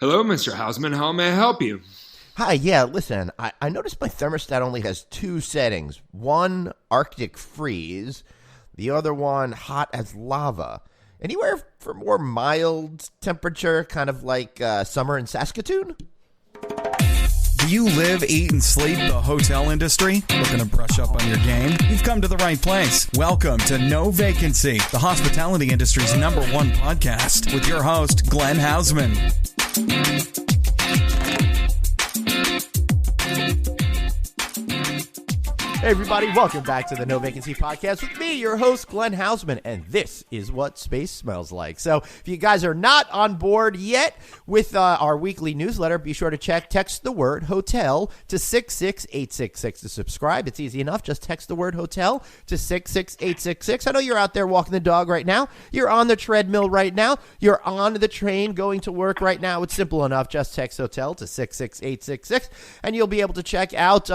Hello, Mr. Haussman. How may I help you? Hi, yeah, listen, I noticed my thermostat only has two settings. One, Arctic freeze. The other one, hot as lava. Anywhere for more mild temperature, kind of like summer in Saskatoon? Do you live, eat, and sleep the hotel industry? Looking to brush up on your game? You've come to the right place. Welcome to No Vacancy, the hospitality industry's #1 podcast, with your host, Glenn Haussman. Hey everybody, welcome back to the No Vacancy Podcast with me, your host, Glenn Haussman, and this is what space smells like. So if you guys are not on board yet with our weekly newsletter, be sure to text the word hotel to 66866 to subscribe. It's easy enough. Just text the word hotel to 66866. I know you're out there walking the dog right now. You're on the treadmill right now. You're on the train going to work right now. It's simple enough. Just text hotel to 66866 and you'll be able to check out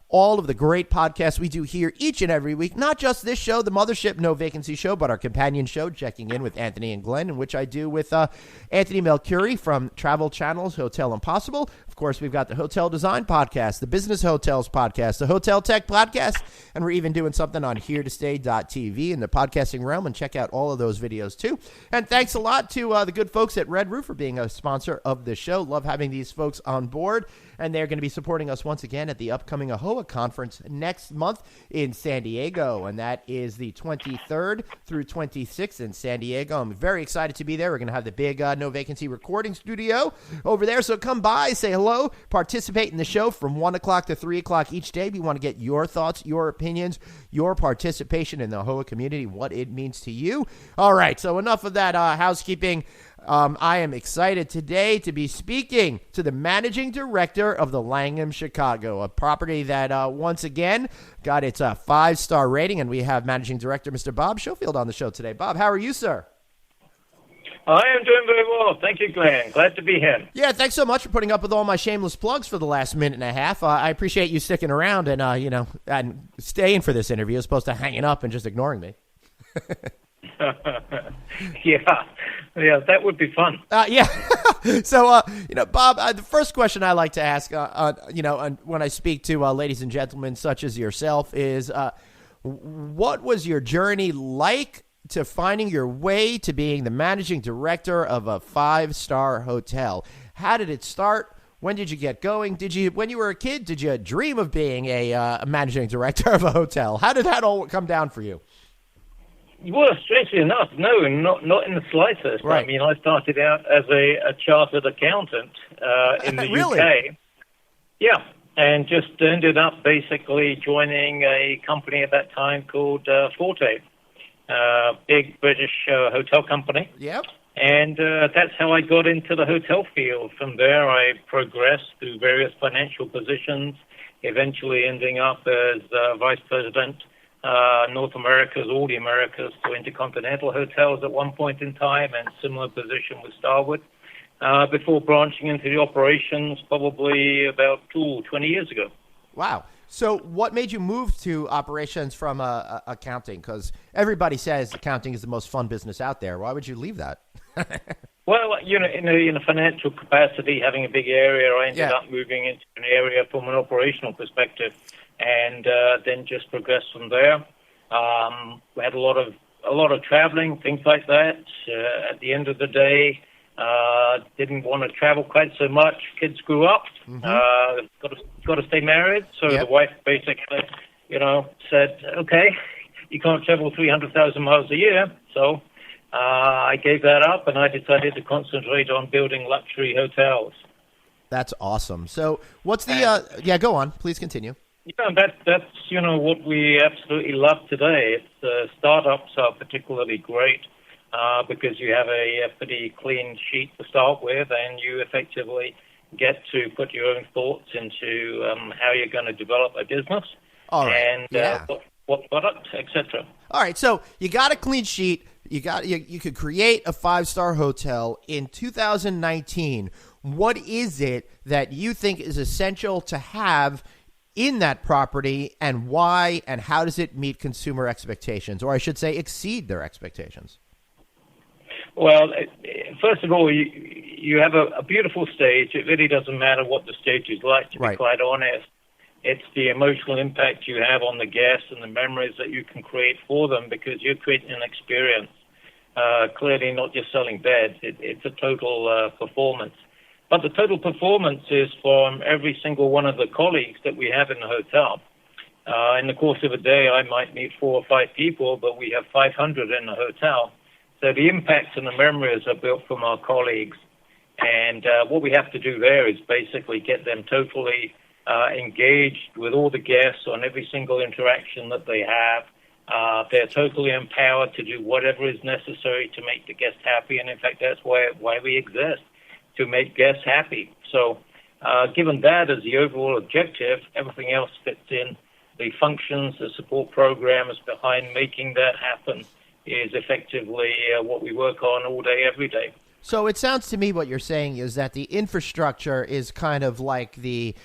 all of the great podcasts we do here each and every week. Not just this show, the Mothership No Vacancy Show, but our companion show, Checking In with Anthony and Glenn, in which I do with Anthony Melchiori from Travel Channel's Hotel Impossible. Of course, we've got the Hotel Design Podcast, the Business Hotels Podcast, the Hotel Tech Podcast, and we're even doing something on HereToStay.tv in the podcasting realm, and check out all of those videos too. And thanks a lot to the good folks at Red Roof for being a sponsor of the show. Love having these folks on board, and they're going to be supporting us once again at the upcoming AHOA conference next month in San Diego, and that is the 23rd through 26th in San Diego. I'm very excited to be there. We're going to have the big No Vacancy recording studio over there, so come by, say hello, participate in the show from 1 o'clock to 3 o'clock each day. We want to get your thoughts, your opinions, your participation in the AHOA community, what it means to you. All right, so enough of that housekeeping. I am excited today to be speaking to the managing director of the Langham Chicago, a property that once again got its 5-star rating, and we have managing director Mr. Bob Schofield on the show today. Bob, how are you, sir? I am doing very well. Thank you, Glenn. Glad to be here. Yeah, thanks so much for putting up with all my shameless plugs for the last minute and a half. I appreciate you sticking around and, and staying for this interview as opposed to hanging up and just ignoring me. Yeah, that would be fun. Yeah. So, Bob, the first question I like to ask, when I speak to ladies and gentlemen such as yourself is, what was your journey like to finding your way to being the managing director of a 5-star hotel? How did it start? When did you get going? When you were a kid, did you dream of being a managing director of a hotel? How did that all come down for you? Well, strangely enough, no, not in the slightest. Right. I mean, I started out as a chartered accountant in the Really? UK. Yeah, and just ended up basically joining a company at that time called Forte, big British hotel company. Yep. And that's how I got into the hotel field. From there, I progressed through various financial positions, eventually ending up as vice president, North America's, all the Americas, for Intercontinental Hotels at one point in time, and similar position with Starwood, before branching into the operations probably about 20 years ago. Wow. So what made you move to operations from accounting? Because everybody says accounting is the most fun business out there. Why would you leave that? Well, in a financial capacity, having a big area, I ended up moving into an area from an operational perspective, and then just progressed from there. We had a lot of traveling, things like that. At the end of the day, didn't want to travel quite so much. Kids grew up. Mm-hmm. Got to stay married. So Yep. the wife basically, said, okay, you can't travel 300,000 miles a year. So I gave that up, and I decided to concentrate on building luxury hotels. That's awesome. So what's the go on. Please continue. Yeah, that's what we absolutely love today. It's startups are particularly great because you have a pretty clean sheet to start with, and you effectively get to put your own thoughts into how you're going to develop a business. All right. And what product, etc. All right, so you got a clean sheet. You could create a 5-star hotel in 2019. What is it that you think is essential to have in that property, and why, and how does it meet consumer expectations, or I should say exceed their expectations? Well, first of all, you have a beautiful stage. It really doesn't matter what the stage is like, to be quite honest. It's the emotional impact you have on the guests and the memories that you can create for them, because you're creating an experience. Clearly not just selling beds. It's a total performance. But the total performance is from every single one of the colleagues that we have in the hotel. In the course of a day, I might meet 4 or 5 people, but we have 500 in the hotel. So the impacts and the memories are built from our colleagues. And what we have to do there is basically get them totally engaged with all the guests on every single interaction that they have. They're totally empowered to do whatever is necessary to make the guest happy. And in fact, that's why we exist, to make guests happy. So given that as the overall objective, everything else fits in. The functions, the support programs behind making that happen is effectively what we work on all day, every day. So it sounds to me what you're saying is that the infrastructure is kind of like the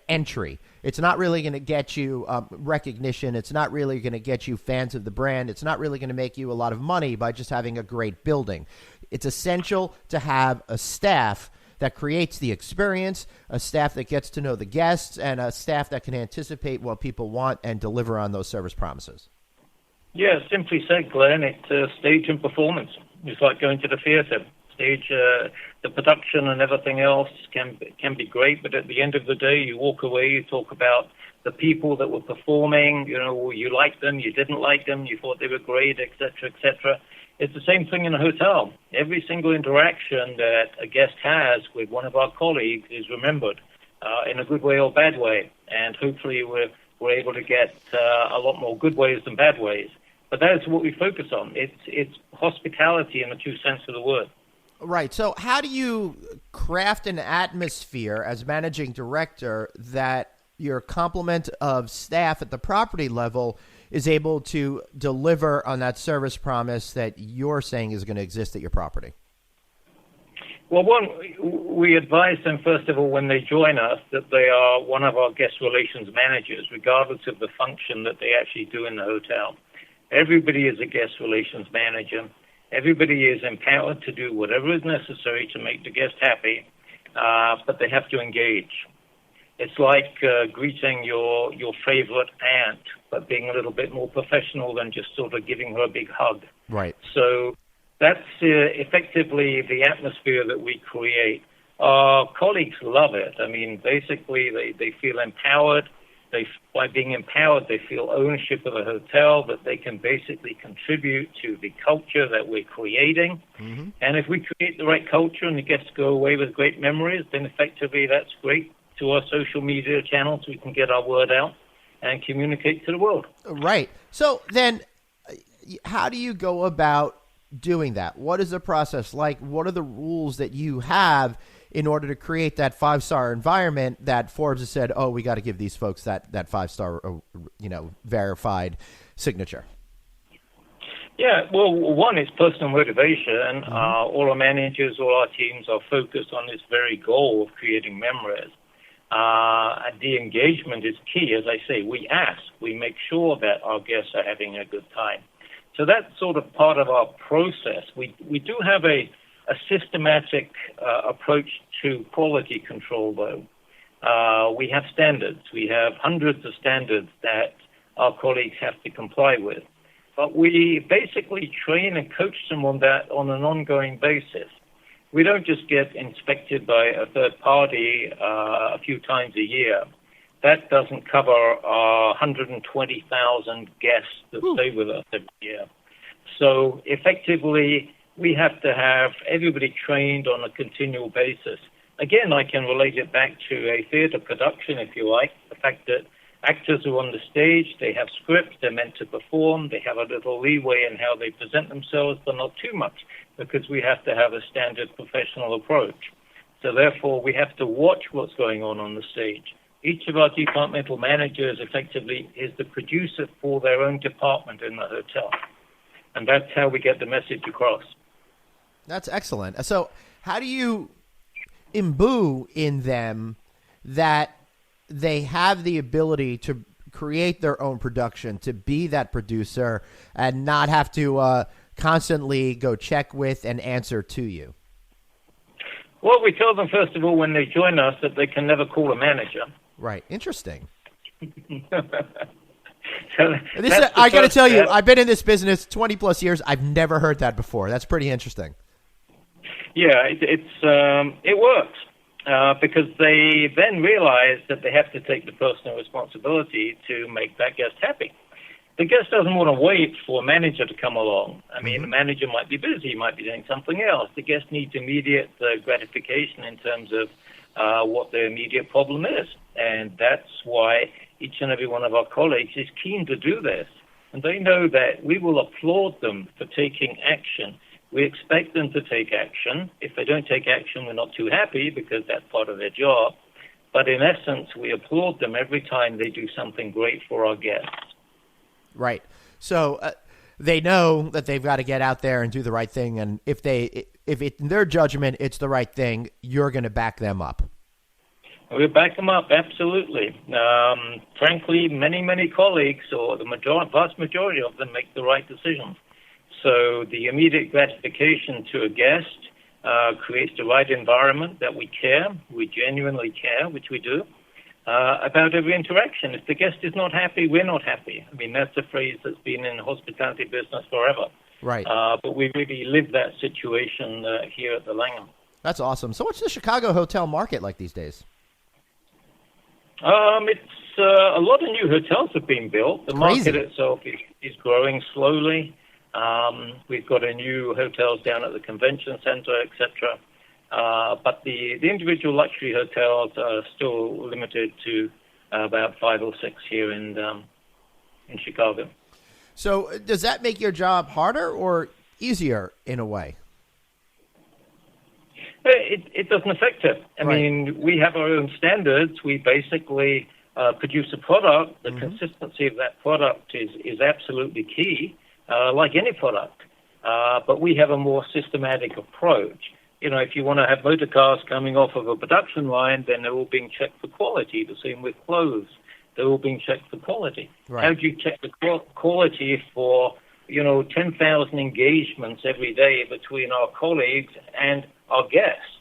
entry. It's not really going to get you recognition. It's not really going to get you fans of the brand. It's not really going to make you a lot of money by just having a great building. It's essential to have a staff that creates the experience, a staff that gets to know the guests, and a staff that can anticipate what people want and deliver on those service promises. Yeah, simply said, Glenn, it's stage and performance. It's like going to the theater. Stage, the production and everything else can be great, but at the end of the day, you walk away, you talk about the people that were performing, you liked them, you didn't like them, you thought they were great, et cetera, et cetera. It's the same thing in a hotel. Every single interaction that a guest has with one of our colleagues is remembered in a good way or bad way, and hopefully we're able to get a lot more good ways than bad ways. But that is what we focus on. It's hospitality in the true sense of the word. Right. So how do you craft an atmosphere as managing director that your complement of staff at the property level is able to deliver on that service promise that you're saying is going to exist at your property? Well, one, we advise them, first of all, when they join us, that they are one of our guest relations managers, regardless of the function that they actually do in the hotel. Everybody is a guest relations manager. Everybody is empowered to do whatever is necessary to make the guest happy, but they have to engage. It's like greeting your favorite aunt, but being a little bit more professional than just sort of giving her a big hug. Right. So that's effectively the atmosphere that we create. Our colleagues love it. I mean, basically, they feel empowered. By being empowered, they feel ownership of the hotel, that they can basically contribute to the culture that we're creating. Mm-hmm. And if we create the right culture and the guests go away with great memories, then effectively that's great to our social media channels. We can get our word out and communicate to the world. Right. So then how do you go about doing that? What is the process like? What are the rules that you have in order to create that 5-star environment that Forbes has said, oh, we got to give these folks that 5-star, verified signature? Yeah, well, one is personal motivation. Mm-hmm. All our managers, all our teams are focused on this very goal of creating memories. The engagement is key. As I say, we ask, we make sure that our guests are having a good time. So that's sort of part of our process. We do have a systematic approach to quality control, though. We have standards. We have hundreds of standards that our colleagues have to comply with. But we basically train and coach them on that on an ongoing basis. We don't just get inspected by a third party a few times a year. That doesn't cover our 120,000 guests that stay with us every year. So effectively, we have to have everybody trained on a continual basis. Again, I can relate it back to a theater production, if you like. The fact that actors are on the stage, they have scripts, they're meant to perform, they have a little leeway in how they present themselves, but not too much, because we have to have a standard professional approach. So therefore, we have to watch what's going on the stage. Each of our departmental managers effectively is the producer for their own department in the hotel. And that's how we get the message across. That's excellent. So how do you imbue in them that they have the ability to create their own production, to be that producer and not have to constantly go check with and answer to you? Well, we tell them, first of all, when they join us, that they can never call a manager. Right. Interesting. So I got to tell you, I've been in this business 20 plus years. I've never heard that before. That's pretty interesting. Yeah, it works because they then realize that they have to take the personal responsibility to make that guest happy. The guest doesn't want to wait for a manager to come along. I mean, the manager might be busy, might be doing something else. The guest needs immediate gratification in terms of what their immediate problem is. And that's why each and every one of our colleagues is keen to do this. And they know that we will applaud them for taking action. We expect them to take action. If they don't take action, we're not too happy because that's part of their job. But in essence, we applaud them every time they do something great for our guests. Right. So they know that they've got to get out there and do the right thing. And if in their judgment, it's the right thing, you're going to back them up. We back them up, absolutely. Frankly, many colleagues, or the vast majority of them, make the right decision. So the immediate gratification to a guest creates the right environment that we care, we genuinely care, which we do, about every interaction. If the guest is not happy, we're not happy. I mean, that's a phrase that's been in the hospitality business forever. Right. But we really live that situation here at the Langham. That's awesome. So what's the Chicago hotel market like these days? It's a lot of new hotels have been built. The Crazy. market itself is growing slowly. We've got a new hotels down at the convention center, etc. But the individual luxury hotels are still limited to about 5 or 6 here in Chicago. So does that make your job harder or easier in a way? It doesn't affect it. I Right. mean, we have our own standards. We basically produce a product. The consistency of that product is absolutely key, like any product. But we have a more systematic approach. You know, if you want to have motor cars coming off of a production line, then they're all being checked for quality. The same with clothes. They're all being checked for quality. Right. How do you check the quality for, 10,000 engagements every day between our colleagues and our guests?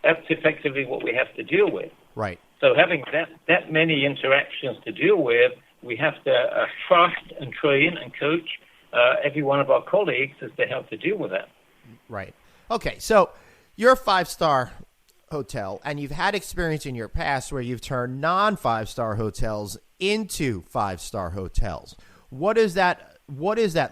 That's effectively what we have to deal with. Right. So having that many interactions to deal with, we have to trust and train and coach every one of our colleagues as to how to deal with that. Right. Okay, so you're a 5-star hotel, and you've had experience in your past where you've turned non-5-star hotels into 5-star hotels. What is that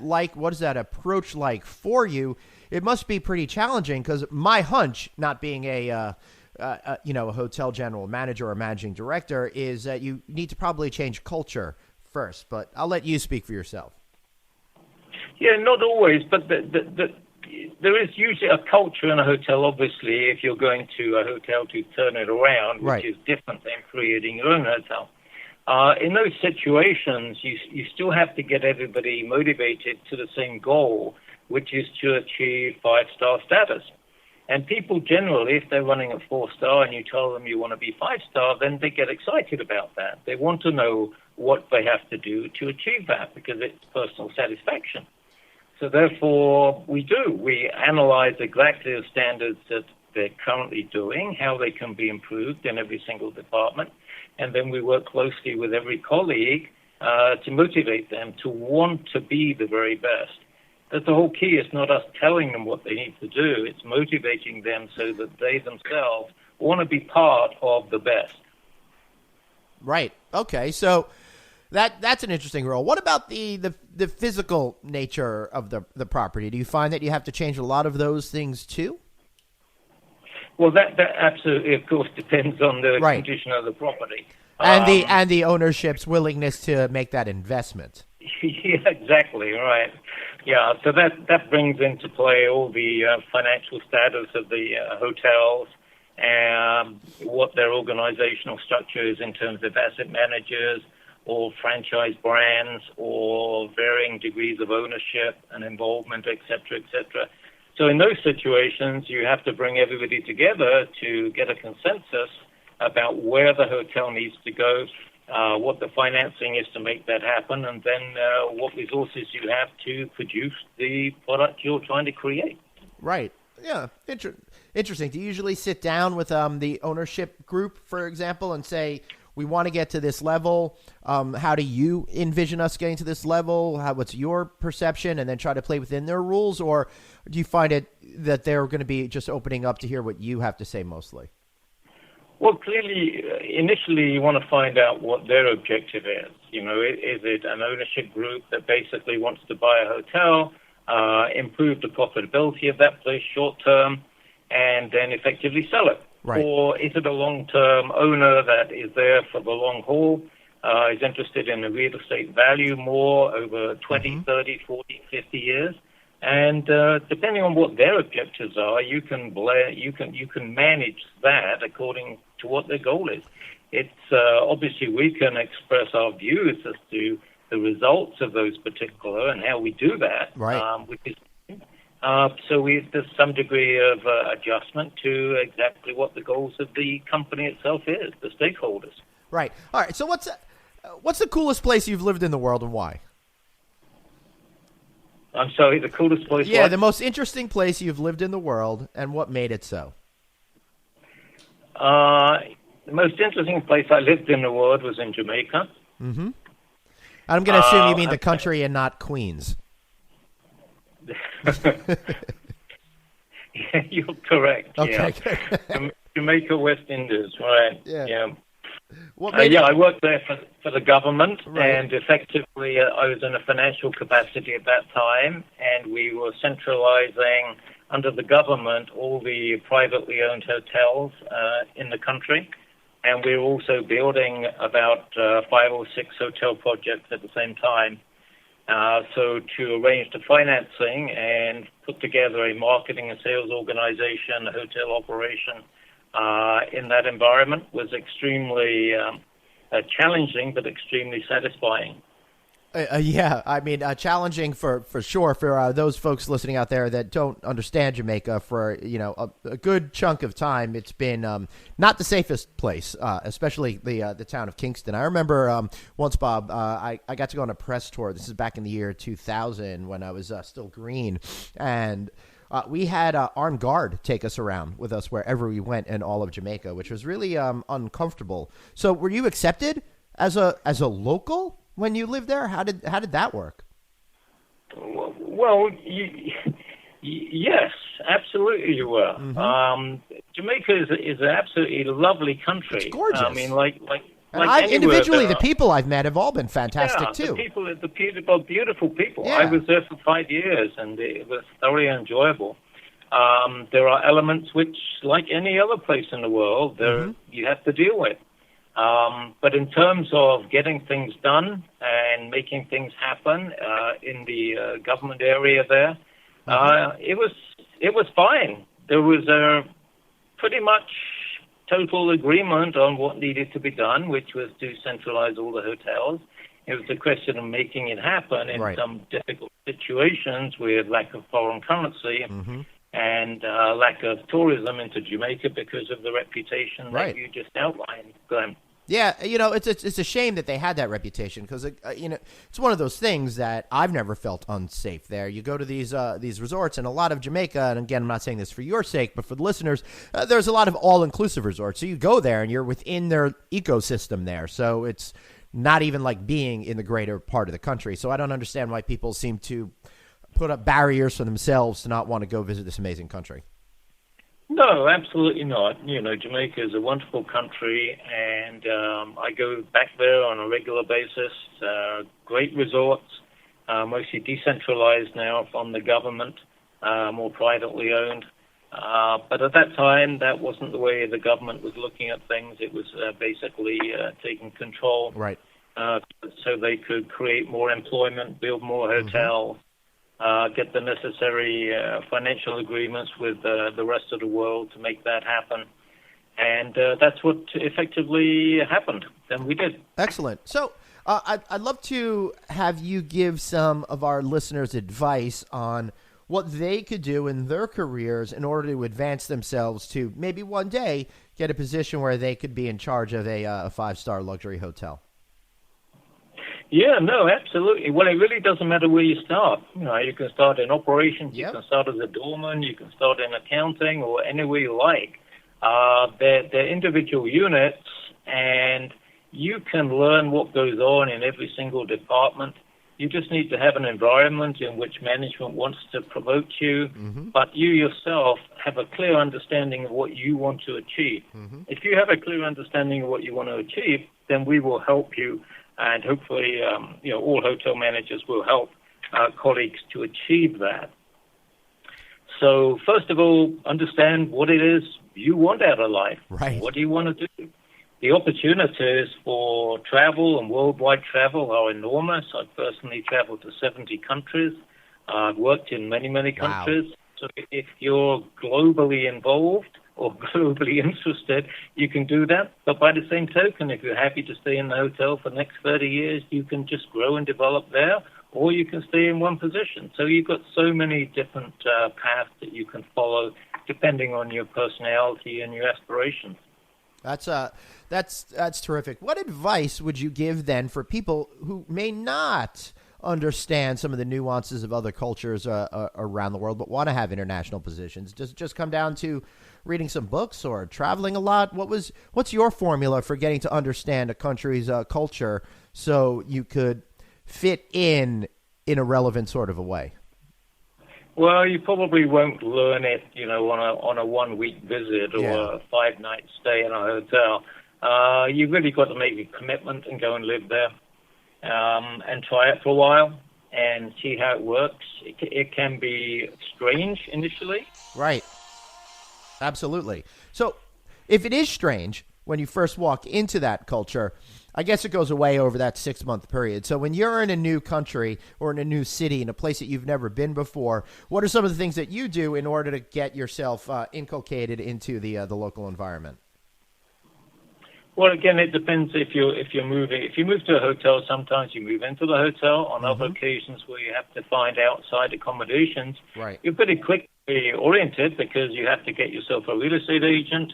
like? What is that approach like for you? It must be pretty challenging because my hunch, not being a hotel general manager or managing director, is that you need to probably change culture first. But I'll let you speak for yourself. Yeah, not always, but there is usually a culture in a hotel, obviously, if you're going to a hotel to turn it around, Right. which is different than creating your own hotel. In those situations, you still have to get everybody motivated to the same goal, which is to achieve 5-star status. And people generally, if they're running at 4-star and you tell them you want to be 5-star, then they get excited about that. They want to know what they have to do to achieve that because it's personal satisfaction. So therefore, we analyze exactly the standards that they're currently doing, how they can be improved in every single department, and then we work closely with every colleague to motivate them to want to be the very best. That's the whole key. It's not us telling them what they need to do. It's motivating them so that they themselves want to be part of the best. Right. Okay. So that's an interesting role. What about the physical nature of the property? Do you find that you have to change a lot of those things too? Well, that absolutely, of course, depends on the Right. condition of the property. And the ownership's willingness to make that investment. Yeah, exactly, right. Yeah, so that brings into play all the financial status of the hotels and what their organizational structure is in terms of asset managers or franchise brands or varying degrees of ownership and involvement, et cetera, et cetera. So in those situations, you have to bring everybody together to get a consensus about where the hotel needs to go what the financing is to make that happen, and then what resources you have to produce the product you're trying to create. Right. Yeah. Interesting. Do you usually sit down with the ownership group, for example, and say, we want to get to this level. How do you envision us getting to this level? What's your perception? And then try to play within their rules? Or do you find it that they're going to be just opening up to hear what you have to say mostly? Well, clearly, initially you want to find out what their objective is. You know, is it an ownership group that basically wants to buy a hotel, improve the profitability of that place short term, and then effectively sell it? Right. Or is it a long-term owner that is there for the long haul, is interested in the real estate value more over 20, 30, 40, 50 years? And depending on what their objectives are, you can manage that according to what their goal is. It's obviously we can express our views as to the results of those particular and how we do that, right. Which is so there's some degree of adjustment to exactly what the goals of the company itself is, the stakeholders. Right. All right. So what's the coolest place you've lived in the world and why? I'm sorry, the coolest place? Yeah, what? the most interesting place you've lived in the world and what made it so? The most interesting place I lived in the world was in Jamaica. Mm-hmm. I'm going to assume you mean the country and not Queens. Yeah, you're correct. Okay. Yeah. Jamaica, West Indies, right? Yeah. I worked there for the government, right. And effectively I was in a financial capacity at that time, and we were centralizing under the government all the privately owned hotels in the country, and we were also building about 5 or 6 hotel projects at the same time. So to arrange the financing and put together a marketing and sales organization, a hotel operation in that environment was extremely challenging, but extremely satisfying. Yeah, I mean, challenging for sure for those folks listening out there that don't understand Jamaica. For a good chunk of time, it's been not the safest place, especially the town of Kingston. I remember once, Bob, I got to go on a press tour. This is back in the year 2000 when I was still green, and we had armed guard take us around with us wherever we went in all of Jamaica, which was really uncomfortable. So, were you accepted as a local when you lived there? How did that work? Well, yes, absolutely you were. Mm-hmm. Jamaica is an absolutely lovely country. It's gorgeous. I mean, like individually, the people I've met have all been fantastic too. The people are beautiful people. Yeah. I was there for 5 years, and it was thoroughly enjoyable. There are elements which, like any other place in the world, you have to deal with. But in terms of getting things done and making things happen in the government area there, it was fine. There was a pretty much total agreement on what needed to be done, which was to centralize all the hotels. It was a question of making it happen in some difficult situations with lack of foreign currency and lack of tourism into Jamaica because of the reputation that you just outlined, Glenn. Yeah, it's a shame that they had that reputation because it's one of those things that I've never felt unsafe there. You go to these resorts, and a lot of Jamaica, and again, I'm not saying this for your sake, but for the listeners, there's a lot of all-inclusive resorts. So you go there, and you're within their ecosystem there. So it's not even like being in the greater part of the country. So I don't understand why people seem to put up barriers for themselves to not want to go visit this amazing country. No, absolutely not. Jamaica is a wonderful country, and I go back there on a regular basis. Great resorts, mostly decentralized now from the government, more privately owned. But at that time, that wasn't the way the government was looking at things. It was basically taking control, so they could create more employment, build more hotels. Get the necessary financial agreements with the rest of the world to make that happen. And that's what effectively happened. And we did. Excellent. So I'd love to have you give some of our listeners advice on what they could do in their careers in order to advance themselves to maybe one day get a position where they could be in charge of a 5-star luxury hotel. Yeah, no, absolutely. Well, it really doesn't matter where you start. You can start in operations, Yep. you can start as a doorman, you can start in accounting, or anywhere you like. They're individual units, and you can learn what goes on in every single department. You just need to have an environment in which management wants to promote you, but you yourself have a clear understanding of what you want to achieve. If you have a clear understanding of what you want to achieve, then we will help you, and hopefully, all hotel managers will help colleagues to achieve that. So, first of all, understand what it is you want out of life. Right. What do you want to do? The opportunities for travel and worldwide travel are enormous. I've personally traveled to 70 countries. I've worked in many, many countries. So if you're globally involved or globally interested, you can do that. But by the same token, if you're happy to stay in the hotel for the next 30 years, you can just grow and develop there, or you can stay in one position. So you've got so many different paths that you can follow depending on your personality and your aspirations. That's terrific. What advice would you give then for people who may not understand some of the nuances of other cultures around the world, but want to have international positions? Does it just come down to reading some books or traveling a lot? What's your formula for getting to understand a country's culture so you could fit in a relevant sort of a way? Well, you probably won't learn it, on a 1-week visit or a 5-night stay in a hotel. You've really got to make a commitment and go and live there, and try it for a while and see how it works. It can be strange initially. Right. Absolutely. So if it is strange when you first walk into that culture, I guess it goes away over that 6-month period. So when you're in a new country or in a new city, in a place that you've never been before, what are some of the things that you do in order to get yourself inculcated into the local environment? Well, again, it depends if you're moving. If you move to a hotel, sometimes you move into the hotel. On other occasions where you have to find outside accommodations, right, you're pretty quickly oriented because you have to get yourself a real estate agent,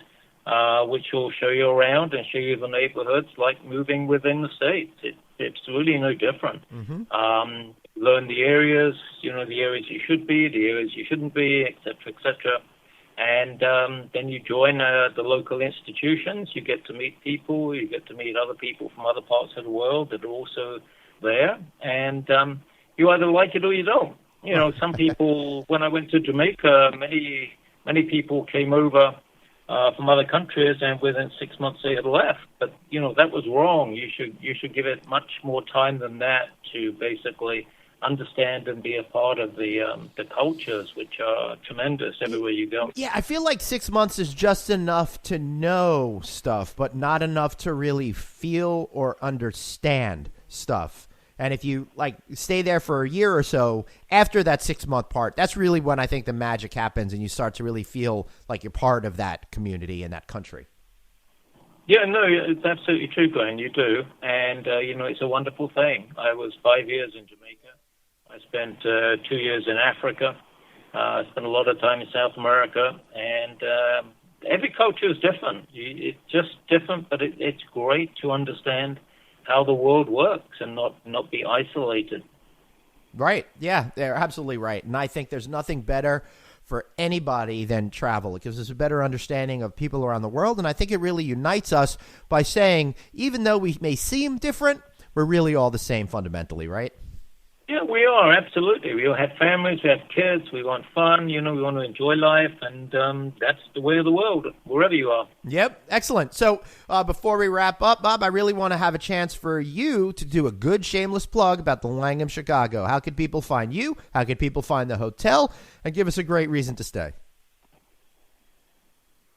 which will show you around and show you the neighborhoods like moving within the States. It's really no different. Learn the areas, the areas you should be, the areas you shouldn't be, et cetera, et cetera. And then you join the local institutions. You get to meet people. You get to meet other people from other parts of the world that are also there. And you either like it or you don't. Some people, when I went to Jamaica, many people came over from other countries, and within 6 months they had left. But that was wrong. You should give it much more time than that to basically understand and be a part of the cultures, which are tremendous everywhere you go. Yeah, I feel like 6 months is just enough to know stuff, but not enough to really feel or understand stuff. And if you stay there for a year or so after that 6-month part, that's really when I think the magic happens and you start to really feel like you're part of that community and that country. Yeah, no, it's absolutely true, Glenn. You do. And, it's a wonderful thing. I was 5 years in Jamaica. I spent 2 years in Africa. I spent a lot of time in South America. And every culture is different. It's just different, but it's great to understand how the world works and not be isolated. Right. Yeah, they're absolutely right. And I think there's nothing better for anybody than travel. It gives us a better understanding of people around the world. And I think it really unites us by saying, even though we may seem different, we're really all the same fundamentally, right? Yeah, we are, absolutely. We all have families, we have kids, we want fun, we want to enjoy life, and that's the way of the world, wherever you are. Yep, excellent. So before we wrap up, Bob, I really want to have a chance for you to do a good shameless plug about the Langham Chicago. How could people find you? How could people find the hotel? And give us a great reason to stay.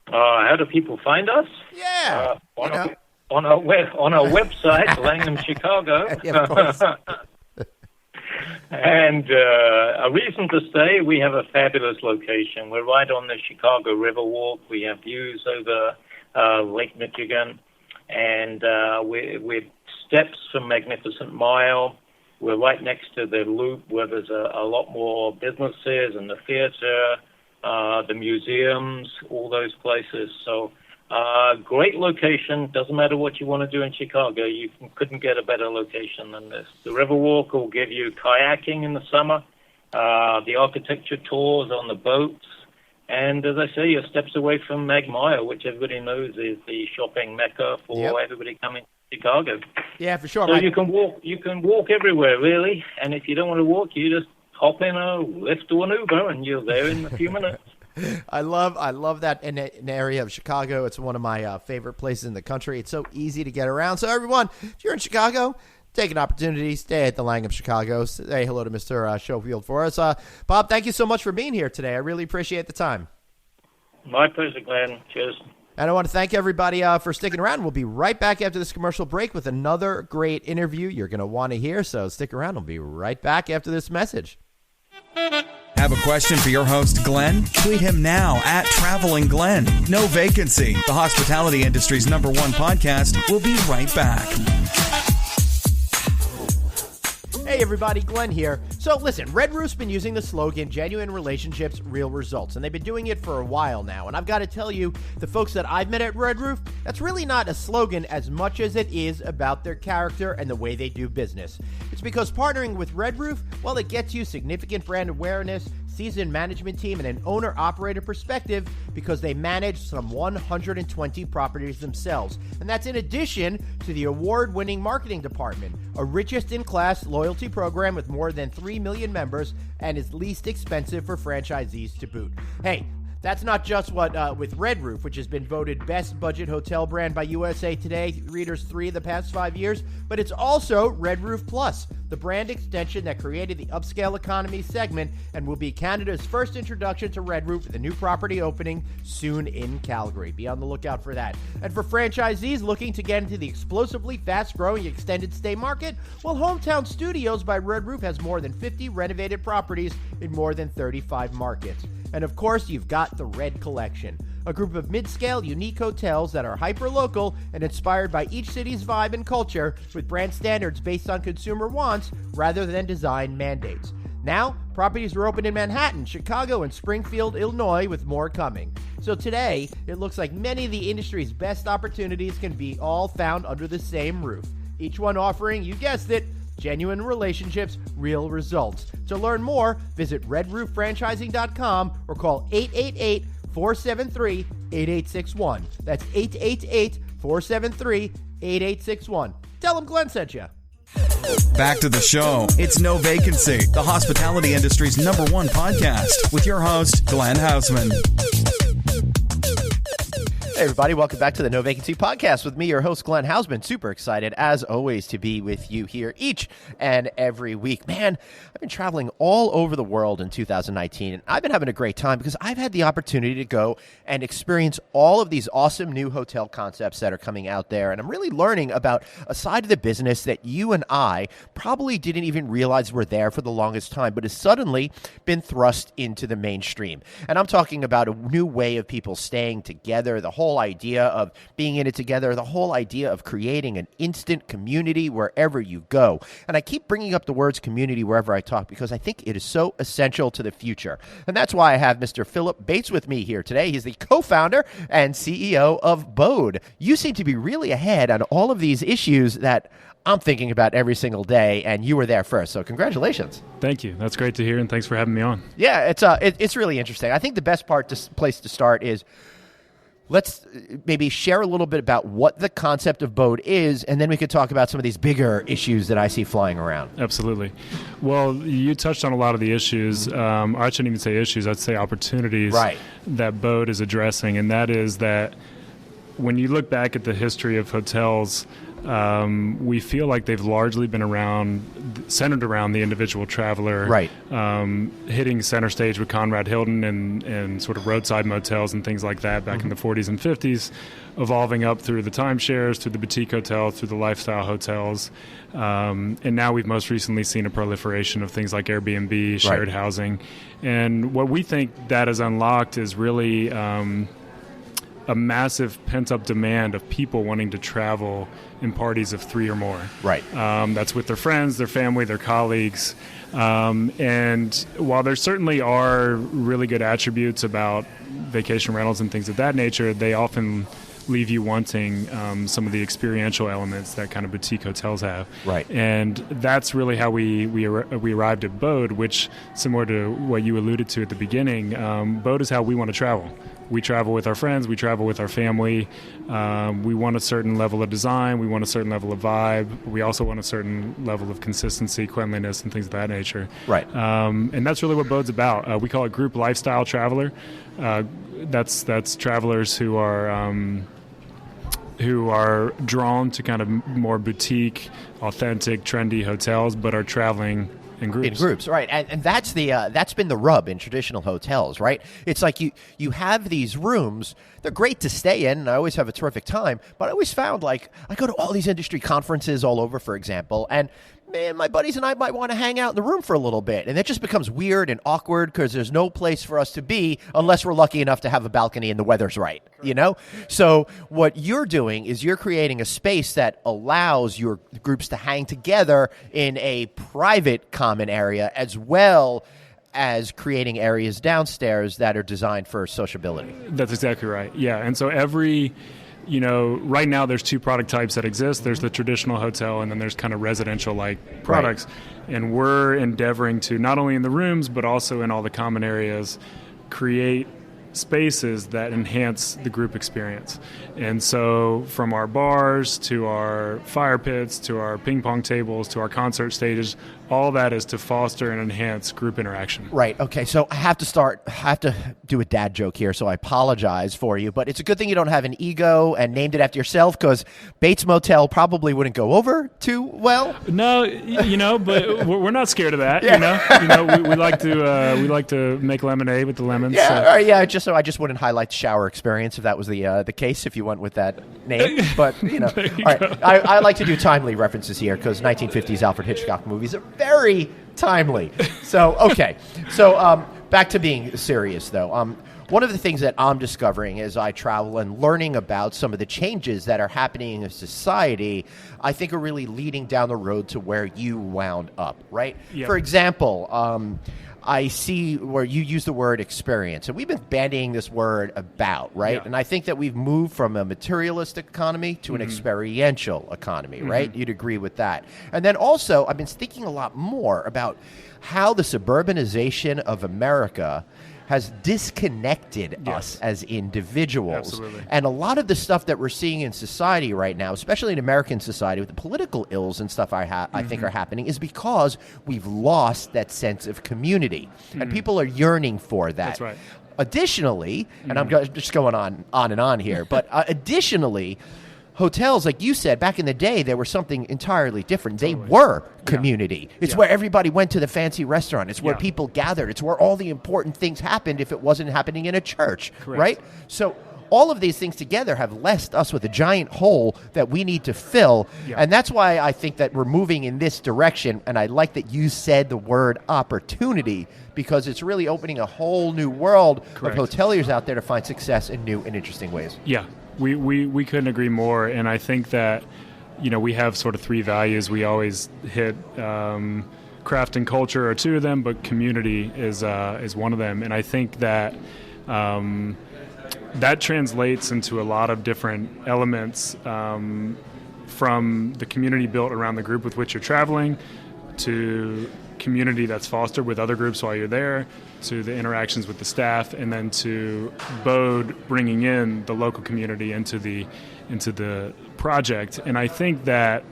How do people find us? Yeah. On our website, Langham Chicago. Yeah, of course. And a reason to stay, we have a fabulous location. We're right on the Chicago Riverwalk. We have views over Lake Michigan, and we're steps from Magnificent Mile. We're right next to the Loop, where there's a lot more businesses and the theater, the museums, all those places. So Great location. Doesn't matter what you want to do in Chicago. You couldn't get a better location than this. The Riverwalk will give you kayaking in the summer, the architecture tours on the boats, and as I say, you're steps away from Mag Mile, which everybody knows is the shopping mecca for everybody coming to Chicago. Yeah, for sure. So you can walk everywhere, really. And if you don't want to walk, you just hop in a Lyft or an Uber, and you're there in a few minutes. I love that in an area of Chicago. It's one of my favorite places in the country. It's so easy to get around. So everyone, if you're in Chicago, take an opportunity, stay at the Langham Chicago. Say hello to Mr. Schofield for us. Bob, thank you so much for being here today. I really appreciate the time. My pleasure, Glenn. Cheers. And I want to thank everybody for sticking around. We'll be right back after this commercial break with another great interview you're going to want to hear. So stick around. We'll be right back after this message. Have a question for your host, Glenn? Tweet him now at Traveling Glenn. No Vacancy, the hospitality industry's #1 podcast. We'll be right back. Hey everybody, Glenn here. So listen, Red Roof's been using the slogan, genuine relationships, real results, and they've been doing it for a while now. And I've got to tell you, the folks that I've met at Red Roof, that's really not a slogan as much as it is about their character and the way they do business. It's because partnering with Red Roof, well, it gets you significant brand awareness, seasoned management team, and an owner-operator perspective because they manage some 120 properties themselves. And that's in addition to the award-winning marketing department, a richest-in-class loyalty program with more than 3 million members and is least expensive for franchisees to boot. Hey, that's not just what with Red Roof, which has been voted best budget hotel brand by USA Today readers 3 of the past 5 years, but it's also Red Roof Plus, the brand extension that created the upscale economy segment and will be Canada's first introduction to Red Roof with a new property opening soon in Calgary. Be on the lookout for that. And for franchisees looking to get into the explosively fast-growing extended stay market, well, Hometown Studios by Red Roof has more than 50 renovated properties in more than 35 markets. And of course, you've got the Red Collection, a group of mid-scale, unique hotels that are hyper-local and inspired by each city's vibe and culture with brand standards based on consumer wants rather than design mandates. Now, properties are open in Manhattan, Chicago, and Springfield, Illinois, with more coming. So today, it looks like many of the industry's best opportunities can be all found under the same roof, each one offering, you guessed it, genuine relationships, real results. To learn more, visit redrooffranchising.com or call 888-473-8861. That's 888-473-8861. Tell them Glenn sent you. Back to the show. It's No Vacancy, the hospitality industry's #1 podcast with your host, Glenn Haussman. Hey everybody, welcome back to the No Vacancy podcast with me, your host, Glenn Haussman. Super excited, as always, to be with you here each and every week. Man, I've been traveling all over the world in 2019, and I've been having a great time because I've had the opportunity to go and experience all of these awesome new hotel concepts that are coming out there, and I'm really learning about a side of the business that you and I probably didn't even realize were there for the longest time, but has suddenly been thrust into the mainstream. And I'm talking about a new way of people staying together, the whole idea of being in it together, the whole idea of creating an instant community wherever you go. And I keep bringing up the words community wherever I talk because I think it is so essential to the future. And that's why I have Mr. Philip Bates with me here today. He's the co-founder and CEO of Bode. You seem to be really ahead on all of these issues that I'm thinking about every single day, and you were there first. So congratulations. Thank you. That's great to hear, and thanks for having me on. Yeah, it's really interesting. I think the best place to start is let's maybe share a little bit about what the concept of Bode is, and then we could talk about some of these bigger issues that I see flying around. Absolutely. Well, you touched on a lot of the issues. I shouldn't even say issues. I'd say opportunities that Bode is addressing, and that is that when you look back at the history of hotels, we feel like they've largely been centered around the individual traveler, hitting center stage with Conrad Hilton and sort of roadside motels and things like that back in the 40s and 50s, evolving up through the timeshares, through the boutique hotels, through the lifestyle hotels. And now we've most recently seen a proliferation of things like Airbnb, shared housing. And what we think that has unlocked is really a massive pent-up demand of people wanting to travel in parties of 3 or more. That's with their friends, their family, their colleagues. And while there certainly are really good attributes about vacation rentals and things of that nature, they often leave you wanting some of the experiential elements that kind of boutique hotels have. Right. And that's really how we arrived at Bode, which, similar to what you alluded to at the beginning, Bode is how we want to travel. We travel with our friends. We travel with our family. We want a certain level of design. We want a certain level of vibe. We also want a certain level of consistency, cleanliness, and things of that nature. Right. And that's really what Bode's about. We call it group lifestyle traveler. That's travelers who are drawn to kind of more boutique, authentic, trendy hotels, but are traveling in groups, right. And that's that's been the rub in traditional hotels, right? It's like you have these rooms. They're great to stay in, and I always have a terrific time. But I always found, like, I go to all these industry conferences all over, for example, and man, my buddies and I might want to hang out in the room for a little bit. And it just becomes weird and awkward because there's no place for us to be unless we're lucky enough to have a balcony and the weather's right, you know? So what you're doing is you're creating a space that allows your groups to hang together in a private common area, as well as creating areas downstairs that are designed for sociability. That's exactly right. Yeah. And so right now there's two product types that exist. There's the traditional hotel, and then there's kind of residential-like products. Right. And we're endeavoring to, not only in the rooms, but also in all the common areas, create spaces that enhance the group experience. And so from our bars to our fire pits to our ping pong tables to our concert stages, all that is to foster and enhance group interaction. Right. Okay. So I have to do a dad joke here, so I apologize for you, but it's a good thing you don't have an ego and named it after yourself, because Bates Motel probably wouldn't go over too well. No, but we're not scared of that. Yeah. We like to make lemonade with the lemons. Yeah. Yeah. I just wouldn't highlight the shower experience if that was the case, if you went with that name. But all right. I like to do timely references here because 1950s Alfred Hitchcock movies are very timely. So, okay. So, back to being serious, though. One of the things that I'm discovering as I travel and learning about some of the changes that are happening in society, I think are really leading down the road to where you wound up, right? Yep. For example, I see where you use the word experience, and we've been bandying this word about, right? Yeah. And I think that we've moved from a materialistic economy to an experiential economy, right? You'd agree with that. And then also, I've been thinking a lot more about how the suburbanization of America has disconnected us as individuals. Absolutely. And a lot of the stuff that we're seeing in society right now, especially in American society with the political ills and stuff I think are happening, is because we've lost that sense of community. And people are yearning for that. That's right. Additionally, and I'm just going on and on here, but additionally, hotels, like you said, back in the day, they were something entirely different. Totally. They were community. It's where everybody went to the fancy restaurant. It's where people gathered. It's where all the important things happened if it wasn't happening in a church, right? So all of these things together have left us with a giant hole that we need to fill. Yeah. And that's why I think that we're moving in this direction. And I like that you said the word opportunity, because it's really opening a whole new world of hoteliers out there to find success in new and interesting ways. Yeah. We couldn't agree more, and I think that we have sort of three values. We always hit craft and culture are two of them, but community is one of them. And I think that that translates into a lot of different elements, from the community built around the group with which you're traveling, to community that's fostered with other groups while you're there, to the interactions with the staff, and then to Bode bringing in the local community into the project. And I think that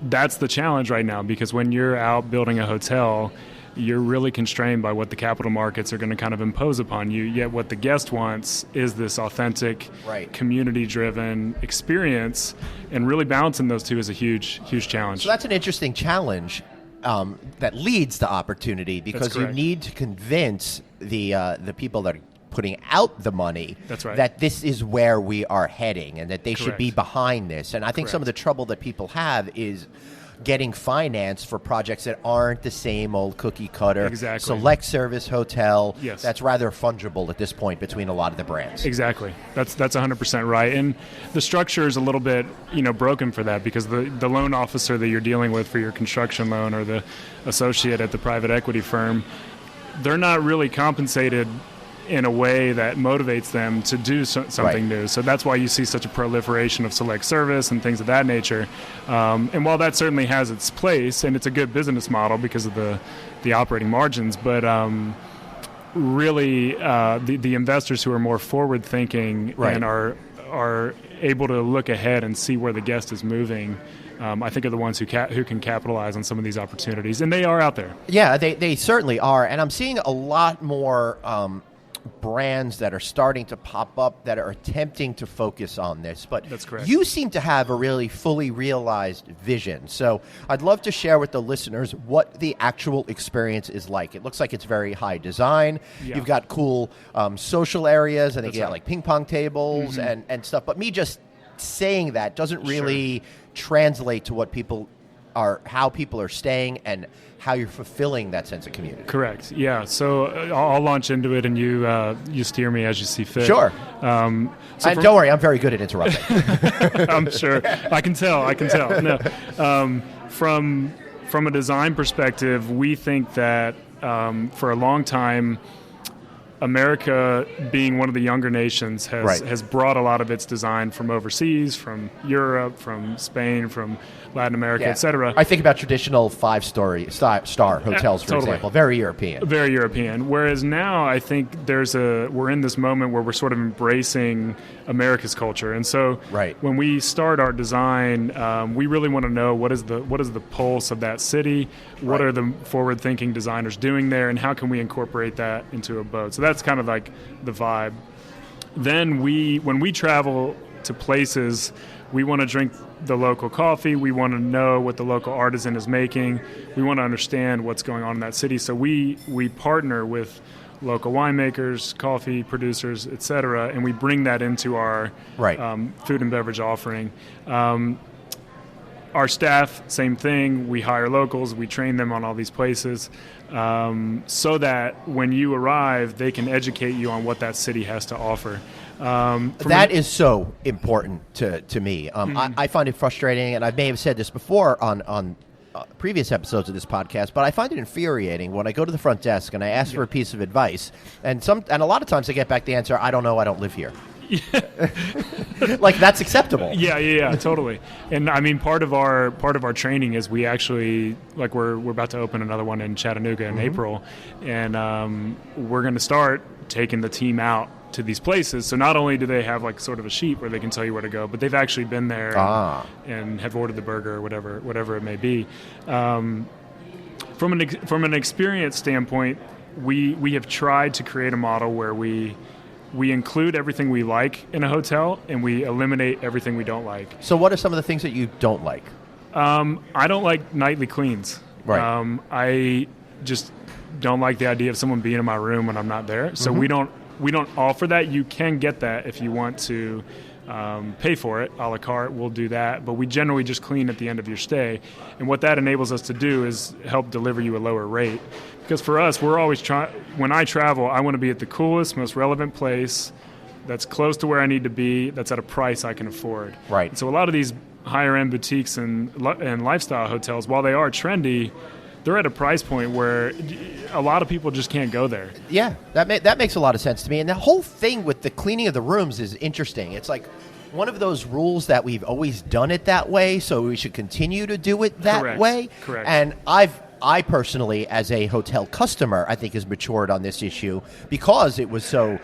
that's the challenge right now, because when you're out building a hotel, you're really constrained by what the capital markets are going to kind of impose upon you. Yet what the guest wants is this authentic, community-driven experience, and really balancing those two is a huge, huge challenge. So that's an interesting challenge that leads to opportunity, because you need to convince the people that are putting out the money that this is where we are heading and that they should be behind this. And I think some of the trouble that people have is getting finance for projects that aren't the same old cookie cutter select service hotel that's rather fungible at this point between a lot of the brands. Exactly. That's 100% right. And the structure is a little bit broken for that, because the loan officer that you're dealing with for your construction loan, or the associate at the private equity firm, they're not really compensated in a way that motivates them to do something new. So that's why you see such a proliferation of select service and things of that nature. And while that certainly has its place, and it's a good business model because of the operating margins, but really the investors who are more forward thinking and are able to look ahead and see where the guest is moving, I think are the ones who can capitalize on some of these opportunities, and they are out there. Yeah, they certainly are, and I'm seeing a lot more brands that are starting to pop up that are attempting to focus on this. But that's correct. You seem to have a really fully realized vision. So I'd love to share with the listeners what the actual experience is like. It looks like it's very high design. Yeah. You've got cool social areas. I think you got like ping pong tables and stuff. But me just saying that doesn't really translate to what how people are staying and how you're fulfilling that sense of community. Correct. Yeah. So I'll launch into it, and you steer me as you see fit. Sure. And don't worry, I'm very good at interrupting. I'm sure. I can tell. No. From a design perspective, we think that for a long time, America, being one of the younger nations, has brought a lot of its design from overseas, from Europe, from Spain, from Latin America, et cetera. I think about traditional five-star hotels, for example. Very European. Very European. Whereas now I think we're in this moment where we're sort of embracing America's culture. And so when we start our design, we really want to know what is the pulse of that city, what are the forward-thinking designers doing there, and how can we incorporate that into a boat. So that's kind of like the vibe. Then when we travel to places, we want to drink the local coffee. We want to know what the local artisan is making. We want to understand what's going on in that city. So we partner with local winemakers, coffee producers, et cetera, and we bring that into our food and beverage offering. Our staff, same thing. We hire locals. We train them on all these places so that when you arrive, they can educate you on what that city has to offer. That is so important to me. I find it frustrating, and I may have said this before on previous episodes of this podcast, but I find it infuriating when I go to the front desk and I ask for a piece of advice, and a lot of times I get back the answer, "I don't know, I don't live here." Like that's acceptable. Yeah, totally. And I mean, part of our training is we actually we're about to open another one in Chattanooga in April, and we're going to start taking the team out to these places. So not only do they have sort of a sheet where they can tell you where to go, but they've actually been there and have ordered the burger or whatever it may be. From an experience standpoint, we have tried to create a model where we include everything we like in a hotel and we eliminate everything we don't like. So what are some of the things that you don't like? I don't like nightly cleans. Right. I just don't like the idea of someone being in my room when I'm not there. So we don't offer that. You can get that if you want to pay for it, a la carte. We'll do that. But we generally just clean at the end of your stay. And what that enables us to do is help deliver you a lower rate. Because for us, we're always when I travel, I want to be at the coolest, most relevant place that's close to where I need to be, that's at a price I can afford. Right. And so a lot of these higher-end boutiques and lifestyle hotels, while they are trendy, they're at a price point where a lot of people just can't go there. Yeah, that makes a lot of sense to me. And the whole thing with the cleaning of the rooms is interesting. It's like one of those rules that we've always done it that way, so we should continue to do it that way. Correct. And I personally, as a hotel customer, I think has matured on this issue because it was so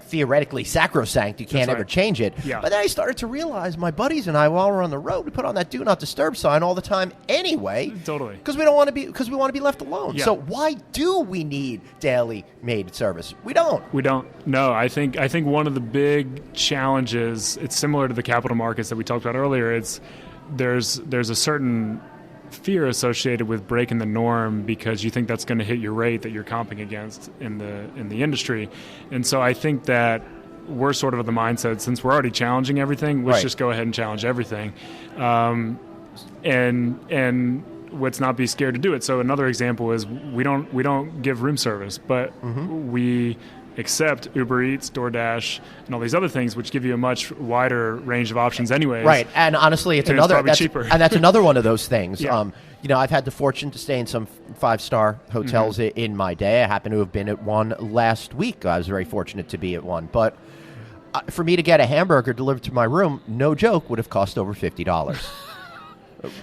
theoretically sacrosanct. You can't ever change it. Yeah. But then I started to realize my buddies and I, while we're on the road, we put on that "Do Not Disturb" sign all the time anyway. Totally. Because we want to be left alone. Yeah. So why do we need daily maid service? We don't. No, I think one of the big challenges, it's similar to the capital markets that we talked about earlier. There's a certain fear associated with breaking the norm because you think that's going to hit your rate that you're comping against in the industry. And so I think that we're sort of the mindset, since we're already challenging everything, let's just go ahead and challenge everything. And let's not be scared to do it. So another example is we don't give room service, but we except Uber Eats, DoorDash, and all these other things, which give you a much wider range of options anyways. Right, and honestly, it's cheaper. And that's another one of those things. Yeah. I've had the fortune to stay in some 5-star hotels in my day. I happen to have been at one last week. I was very fortunate to be at one. But for me to get a hamburger delivered to my room, no joke, would have cost over $50.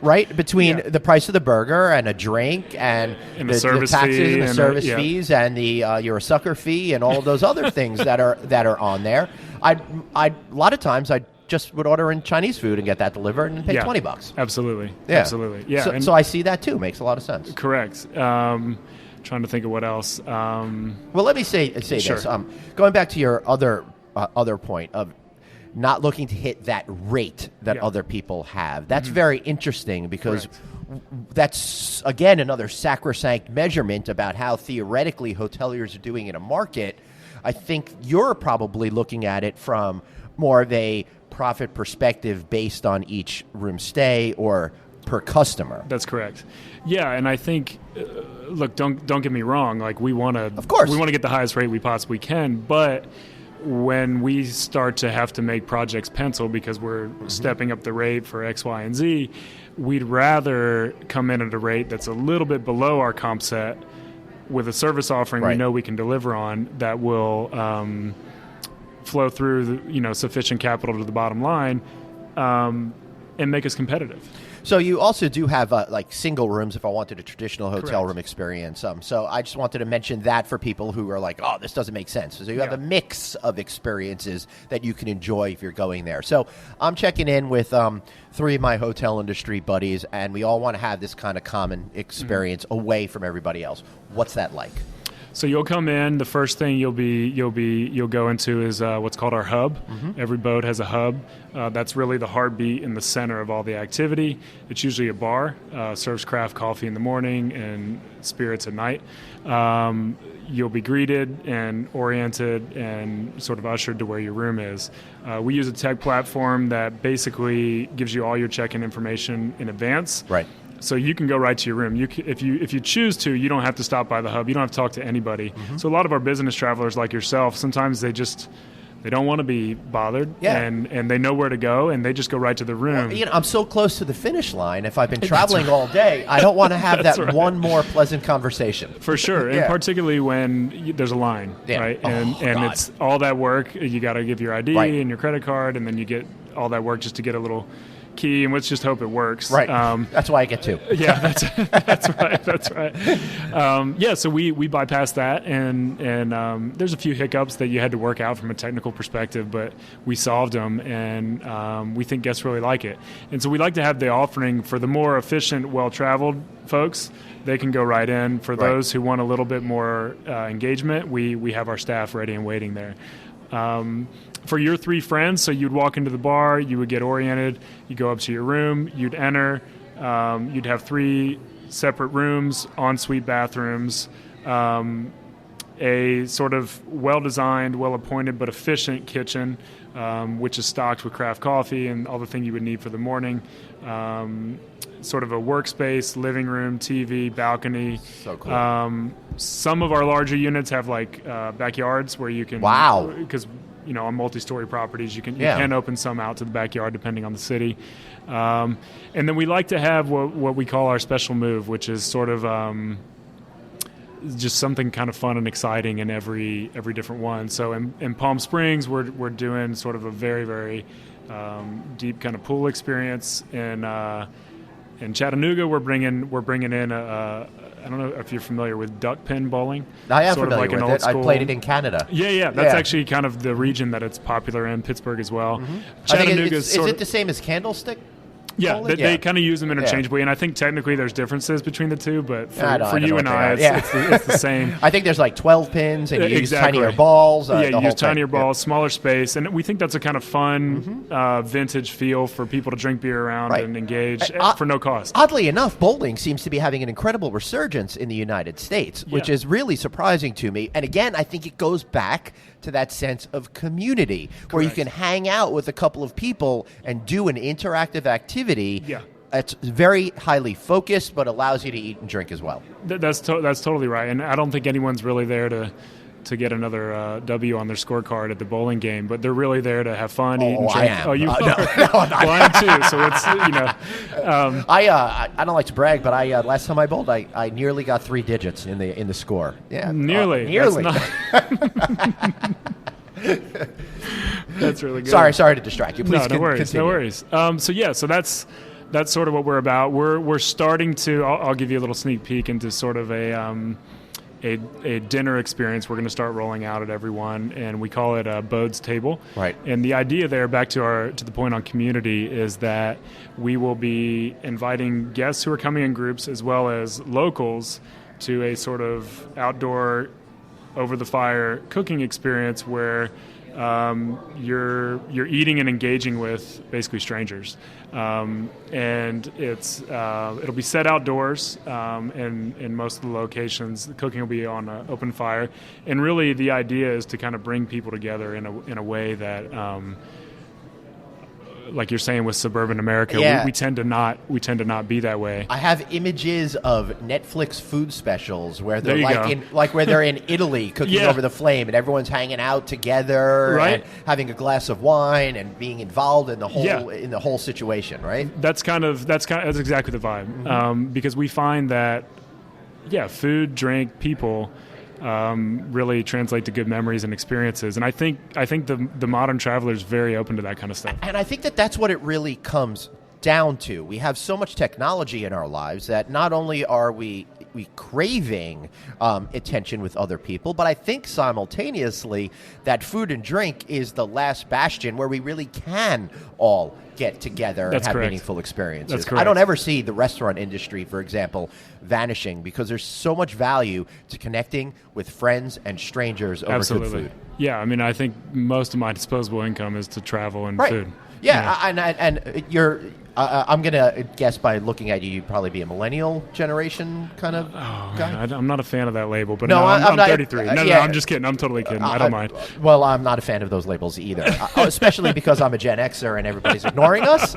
Right? Between the price of the burger and a drink and the service taxes fee and the service fees and the you're a sucker fee and all of those other things that are on there. A lot of times I just would order in Chinese food and get that delivered and pay $20. Absolutely. Yeah. Absolutely. Yeah. So I see that too. Makes a lot of sense. Correct. Trying to think of what else. Well, let me say sure. this. Going back to your other point of not looking to hit that rate that other people have. That's very interesting because that's, again, another sacrosanct measurement about how theoretically hoteliers are doing in a market. I think you're probably looking at it from more of a profit perspective based on each room stay or per customer. That's correct. Yeah, and I think, look, don't get me wrong. Like we want to get the highest rate we possibly can, but when we start to have to make projects pencil because we're stepping up the rate for X, Y, and Z, we'd rather come in at a rate that's a little bit below our comp set with a service offering we know we can deliver on that will flow through sufficient capital to the bottom line and make us competitive. So you also do have like single rooms if I wanted a traditional hotel room experience. So I just wanted to mention that for people who are like, oh, this doesn't make sense. So you have a mix of experiences that you can enjoy if you're going there. So I'm checking in with 3 of my hotel industry buddies, and we all want to have this kind of common experience away from everybody else. What's that like? So you'll come in. The first thing you'll go into is what's called our hub. Every boat has a hub. That's really the heartbeat in the center of all the activity. It's usually a bar, serves craft coffee in the morning and spirits at night. You'll be greeted and oriented and sort of ushered to where your room is. We use a tech platform that basically gives you all your check-in information in advance. Right. So you can go right to your room. If you choose to, you don't have to stop by the hub. You don't have to talk to anybody. So a lot of our business travelers like yourself, sometimes they don't want to be bothered, and they know where to go, and they just go right to the room. Well, I'm so close to the finish line. If I've been traveling all day, I don't want to have that one more pleasant conversation. For sure, and particularly when there's a line, right? And it's all that work. You got to give your ID and your credit card, and then you get all that work just to get a little key, and let's just hope it works. Right. That's why I get 2. Yeah, that's right. That's right. So we bypassed that, and there's a few hiccups that you had to work out from a technical perspective, but we solved them, and we think guests really like it. And so we like to have the offering for the more efficient, well-traveled folks. They can go right in. For those who want a little bit more engagement, we have our staff ready and waiting there. For your 3 friends, so you'd walk into the bar, you would get oriented, you go up to your room, you'd enter, you'd have 3 separate rooms, ensuite bathrooms, a sort of well-designed, well-appointed, but efficient kitchen, which is stocked with craft coffee and all the things you would need for the morning. Sort of a workspace, living room, TV, balcony. So cool. Some of our larger units have like backyards where you can. Wow. Because on multi-story properties, you can open some out to the backyard depending on the city. And then we like to have what we call our special move, which is sort of just something kind of fun and exciting in every different one. So in Palm Springs, we're doing sort of a very, very deep kind of pool experience. In Chattanooga, we're bringing in I don't know if you're familiar with duck pin bowling. I am sort familiar of like with it. I played it in Canada. Yeah. That's actually kind of the region that it's popular in, Pittsburgh as well. Chattanooga is it the same as Candlestick? Yeah, they kind of use them interchangeably, and I think technically there's differences between the two, but for you and I, it's the same. I think there's like 12 pins, and you use tinier balls. You use tinier balls, smaller space, and we think that's a kind of fun, vintage feel for people to drink beer around and engage for no cost. Oddly enough, bowling seems to be having an incredible resurgence in the United States, which is really surprising to me. And again, I think it goes back to that sense of community where you can hang out with a couple of people and do an interactive activity. Yeah. It's very highly focused, but allows you to eat and drink as well. That's totally right. And I don't think anyone's really there to get another W on their scorecard at the bowling game, but they're really there to have fun, eat, and drink. I am. Oh, you are? No, I'm not. Well, I am too. So it's I don't like to brag, but last time I bowled, I nearly got 3 digits in the score. Yeah, nearly. Nearly. That's really good. Sorry to distract you. Please no worries. continue. No worries. So that's sort of what we're about. We're starting to. I'll give you a little sneak peek into sort of a dinner experience we're going to start rolling out at everyone, and we call it Bode's Table. Right. And the idea there, back to the point on community, is that we will be inviting guests who are coming in groups as well as locals to a sort of outdoor, over the fire cooking experience where you're eating and engaging with basically strangers, and it'll be set outdoors, in most of the locations. The cooking will be on an open fire, and really the idea is to kind of bring people together in a way that, like you're saying with suburban America, we tend to not be that way. I have images of Netflix food specials where they're where they're in Italy cooking over the flame, and everyone's hanging out together, and having a glass of wine and being involved in the whole situation. Right. That's exactly the vibe, because we find that food, drink, people really translate to good memories and experiences, and I think the modern traveler is very open to that kind of stuff. And I think that's what it really comes down to. We have so much technology in our lives that not only are we craving attention with other people, but I think simultaneously that food and drink is the last bastion where we really can all get together and have meaningful experiences. That's correct. I don't ever see the restaurant industry, for example, vanishing, because there's so much value to connecting with friends and strangers over good food. Yeah, I mean, I think most of my disposable income is to travel and food. Yeah, and you're. I'm going to guess by looking at you, you'd probably be a millennial generation kind of guy. I'm not a fan of that label, but I'm not, 33. No, I'm just kidding. I'm totally kidding. I don't mind. Well, I'm not a fan of those labels either, especially because I'm a Gen Xer and everybody's ignoring us.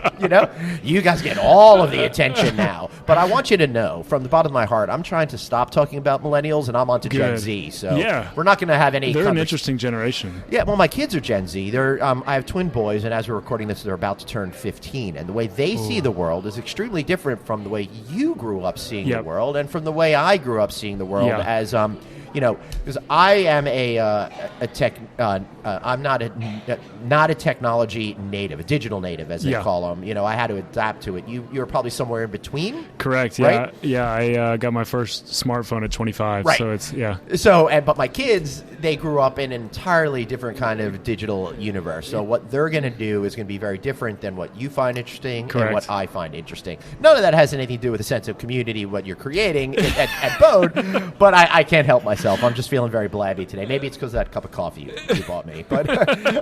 You guys get all of the attention now. But I want you to know, from the bottom of my heart, I'm trying to stop talking about millennials, and I'm on to Gen Z. So we're not going to have any. They're an interesting generation. Yeah, well, my kids are Gen Z. I have twin boys, and as we're recording this, they're about to turn 15, and the way they see the world is extremely different from the way you grew up seeing the world, and from the way I grew up seeing the world. As because I am a tech. I'm not a technology native, a digital native, as they call them. I had to adapt to it. You're probably somewhere in between. Correct. Right? Yeah. I got my first smartphone at 25. Right. So it's but my kids, they grew up in an entirely different kind of digital universe. So what they're going to do is going to be very different than what you find interesting and what I find interesting. None of that has anything to do with a sense of community, what you're creating at Bode, but I can't help myself. I'm just feeling very blabby today. Maybe it's because of that cup of coffee you bought me. But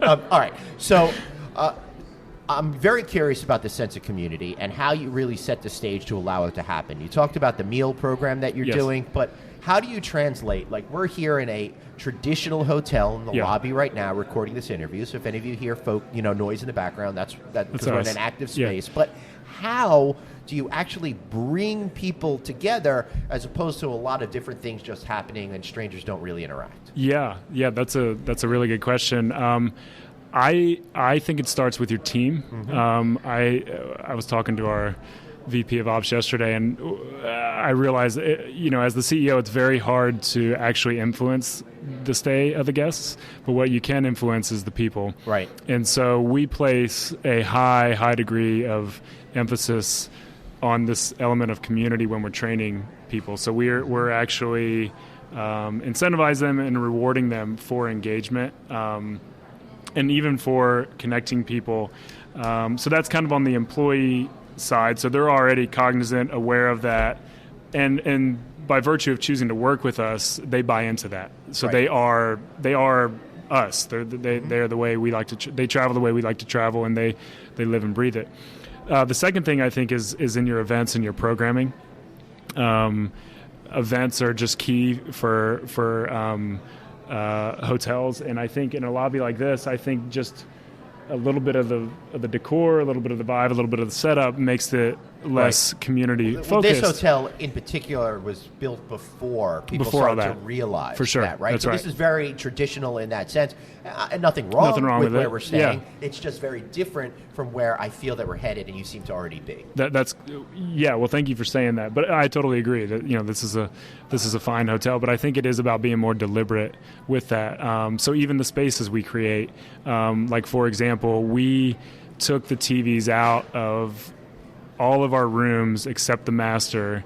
all right. So I'm very curious about the sense of community and how you really set the stage to allow it to happen. You talked about the meal program that you're doing, but how do you translate? Like, we're here in a traditional hotel in the lobby right now recording this interview. So if any of you hear noise in the background, that's because we're in an active space. But how do you actually bring people together as opposed to a lot of different things just happening and strangers don't really interact? Yeah, that's a really good question. I think it starts with your team. Mm-hmm. I was talking to our VP of Ops yesterday, and I realized, as the CEO, it's very hard to actually influence the stay of the guests, but what you can influence is the people. Right. And so we place a high degree of emphasis on this element of community when we're training people. So we're actually incentivize them and rewarding them for engagement, and even for connecting people. So that's kind of on the employee side. So they're already cognizant, aware of that, and by virtue of choosing to work with us, they buy into that. So they are us. They're the way we like to. They travel the way we like to travel, and they live and breathe it. The second thing I think is in your events and your programming. Events are just key for hotels, and I think in a lobby like this, I think just a little bit of the decor, a little bit of the vibe, a little bit of the setup makes it less community focused. This hotel in particular was built before people started to realize For sure. that, right? That's so right. this is very traditional in that sense. And nothing wrong with where we're staying. Yeah. It's just very different from where I feel that we're headed, and you seem to already be. Well, thank you for saying that. But I totally agree that this is a fine hotel. But I think it is about being more deliberate with that. So even the spaces we create, like for example, we took the TVs out of all of our rooms except the master,